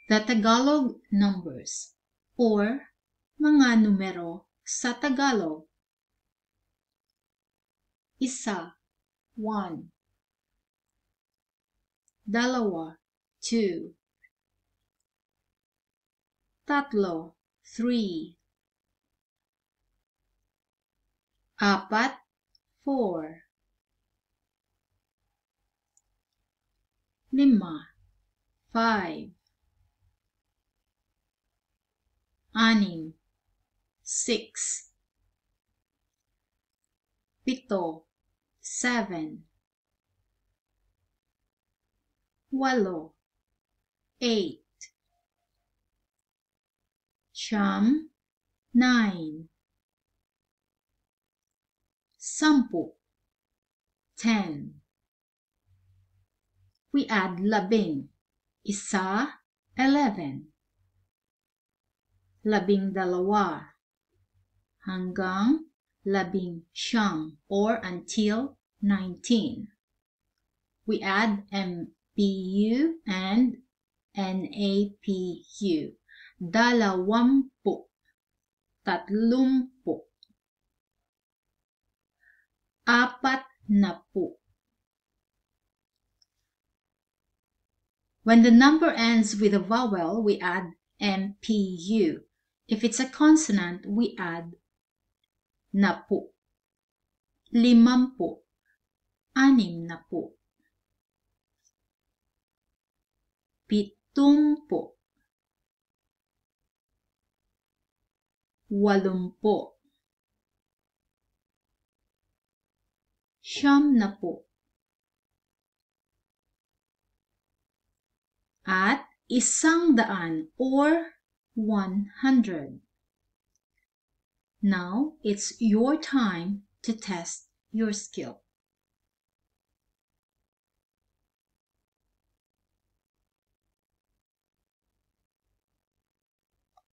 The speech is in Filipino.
The Tagalog numbers or mga numero sa Tagalog. Isa, 1. Dalawa, 2. Tatlo, 3. Apat, 4. Lima, 5. Anim, 6. Pito, 7. Walo, 8. Siyam, 9. Sampu, 10. We add labing. Isa, 11. Labing dalawa hanggang labing siyam or until 19. We add MPU and NAPU. Dalawampu, tatlumpu, apatnapu. When the number ends with a vowel, we add MPU. If it's a consonant, we add napu. Limampu, animnapu. Pitumpu, walumpu. Siyamnapu. At 100 or 100. Now it's your time to test your skill.